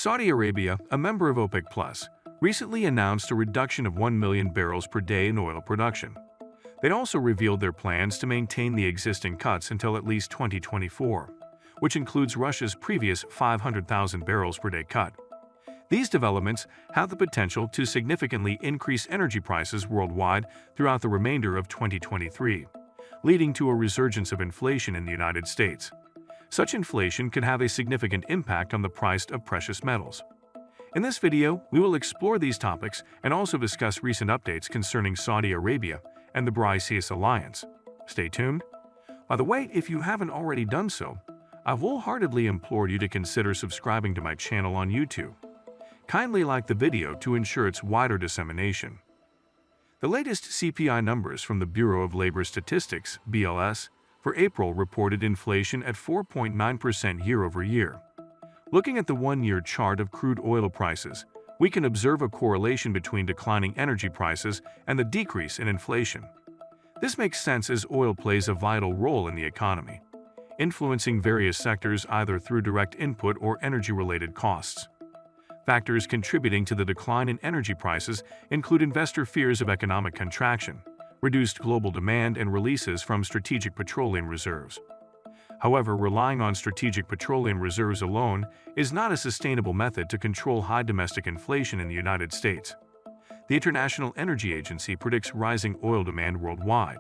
Saudi Arabia, a member of OPEC+, recently announced a reduction of 1 million barrels per day in oil production. They also revealed their plans to maintain the existing cuts until at least 2024, which includes Russia's previous 500,000 barrels per day cut. These developments have the potential to significantly increase energy prices worldwide throughout the remainder of 2023, leading to a resurgence of inflation in the United States. Such inflation could have a significant impact on the price of precious metals. In this video, we will explore these topics and also discuss recent updates concerning Saudi Arabia and the Brics alliance. Stay tuned. By the way, if you haven't already done so, I wholeheartedly implore you to consider subscribing to my channel on YouTube. Kindly like the video to ensure its wider dissemination. The latest CPI numbers from the Bureau of Labor Statistics, BLS, for April reported inflation at 4.9% year-over-year. Looking at the one-year chart of crude oil prices, we can observe a correlation between declining energy prices and the decrease in inflation. This makes sense as oil plays a vital role in the economy, influencing various sectors either through direct input or energy-related costs. Factors contributing to the decline in energy prices include investor fears of economic contraction, reduced global demand, and releases from strategic petroleum reserves. However, relying on strategic petroleum reserves alone is not a sustainable method to control high domestic inflation in the United States. The International Energy Agency predicts rising oil demand worldwide,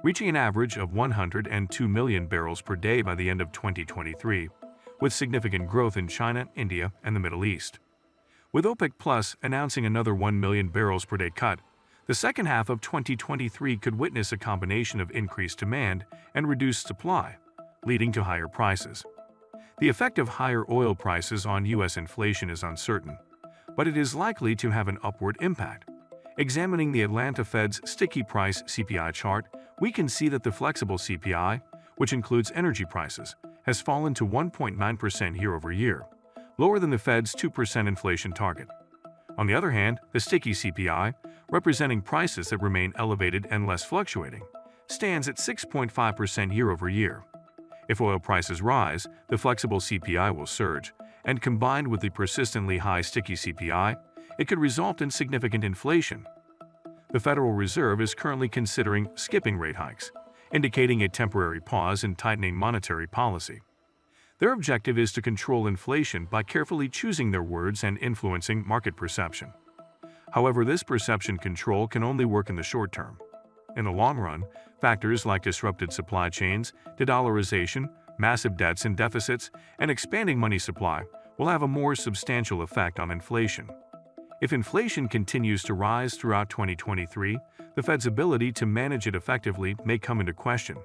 reaching an average of 102 million barrels per day by the end of 2023, with significant growth in China, India, and the Middle East. With OPEC+ announcing another 1 million barrels per day cut, the second half of 2023 could witness a combination of increased demand and reduced supply, leading to higher prices. The effect of higher oil prices on U.S. inflation is uncertain, but it is likely to have an upward impact. Examining the Atlanta Fed's sticky price CPI chart, we can see that the flexible CPI, which includes energy prices, has fallen to 1.9% year-over-year, lower than the Fed's 2% inflation target. On the other hand, the sticky CPI, representing prices that remain elevated and less fluctuating, stands at 6.5% year-over-year. If oil prices rise, the flexible CPI will surge, and combined with the persistently high sticky CPI, it could result in significant inflation. The Federal Reserve is currently considering skipping rate hikes, indicating a temporary pause in tightening monetary policy. Their objective is to control inflation by carefully choosing their words and influencing market perception. However, this perception control can only work in the short term. In the long run, factors like disrupted supply chains, de-dollarization, massive debts and deficits, and expanding money supply will have a more substantial effect on inflation. If inflation continues to rise throughout 2023, the Fed's ability to manage it effectively may come into question,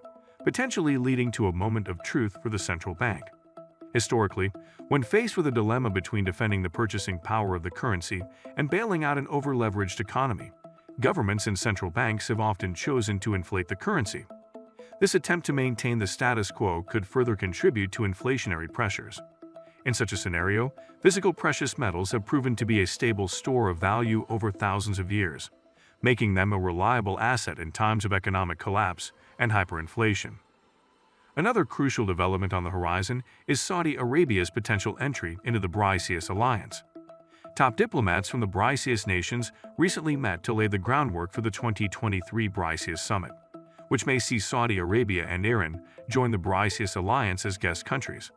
potentially leading to a moment of truth for the central bank. Historically, when faced with a dilemma between defending the purchasing power of the currency and bailing out an over-leveraged economy, governments and central banks have often chosen to inflate the currency. This attempt to maintain the status quo could further contribute to inflationary pressures. In such a scenario, physical precious metals have proven to be a stable store of value over thousands of years, making them a reliable asset in times of economic collapse and hyperinflation. Another crucial development on the horizon is Saudi Arabia's potential entry into the Brics alliance. Top diplomats from the Brics nations recently met to lay the groundwork for the 2023 Brics summit, which may see Saudi Arabia and Iran join the Brics alliance as guest countries.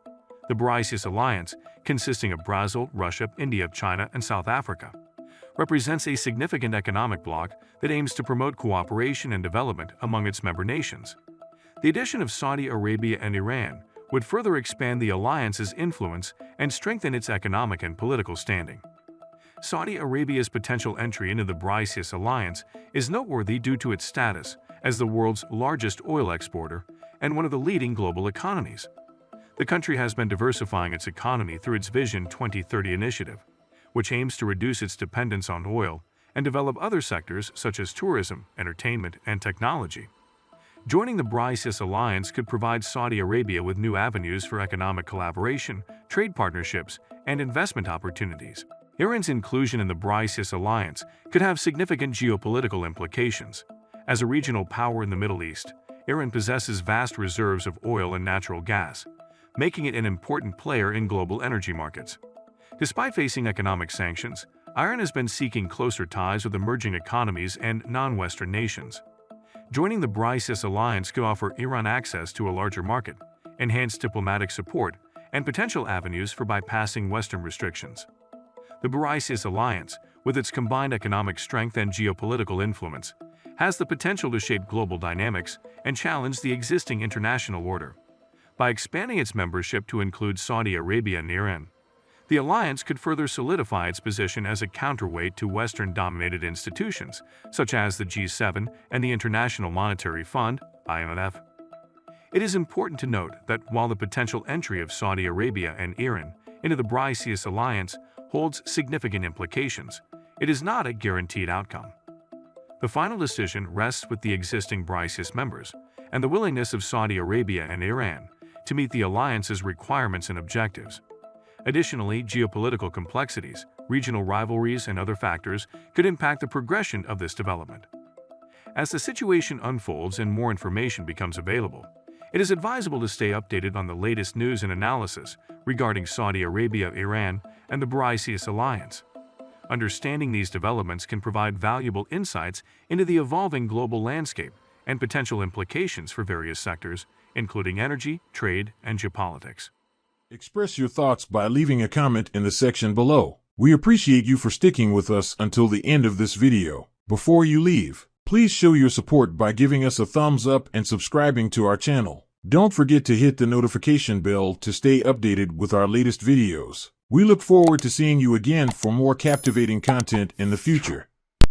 The Brics alliance, consisting of Brazil, Russia, India, China, and South Africa, represents a significant economic bloc that aims to promote cooperation and development among its member nations. The addition of Saudi Arabia and Iran would further expand the alliance's influence and strengthen its economic and political standing. Saudi Arabia's potential entry into the Brics alliance is noteworthy due to its status as the world's largest oil exporter and one of the leading global economies. The country has been diversifying its economy through its Vision 2030 initiative, which aims to reduce its dependence on oil and develop other sectors such as tourism, entertainment, and technology. Joining the Brics alliance could provide Saudi Arabia with new avenues for economic collaboration, trade partnerships, and investment opportunities. Iran's inclusion in the Brics alliance could have significant geopolitical implications. As a regional power in the Middle East, Iran possesses vast reserves of oil and natural gas, making it an important player in global energy markets. Despite facing economic sanctions, Iran has been seeking closer ties with emerging economies and non-Western nations. Joining the Brics alliance could offer Iran access to a larger market, enhanced diplomatic support, and potential avenues for bypassing Western restrictions. The Brics alliance, with its combined economic strength and geopolitical influence, has the potential to shape global dynamics and challenge the existing international order. By expanding its membership to include Saudi Arabia and Iran, the alliance could further solidify its position as a counterweight to Western-dominated institutions, such as the G7 and the International Monetary Fund, IMF. It is important to note that while the potential entry of Saudi Arabia and Iran into the Brics alliance holds significant implications, it is not a guaranteed outcome. The final decision rests with the existing Brics members and the willingness of Saudi Arabia and Iran to meet the alliance's requirements and objectives. Additionally, geopolitical complexities, regional rivalries, and other factors could impact the progression of this development. As the situation unfolds and more information becomes available, it is advisable to stay updated on the latest news and analysis regarding Saudi Arabia, Iran, and the Brics alliance. Understanding these developments can provide valuable insights into the evolving global landscape and potential implications for various sectors, including energy, trade, and geopolitics. Express your thoughts by leaving a comment in the section below. We appreciate you for sticking with us until the end of this video. Before you leave, please show your support by giving us a thumbs up and subscribing to our channel. Don't forget to hit the notification bell to stay updated with our latest videos. We look forward to seeing you again for more captivating content in the future.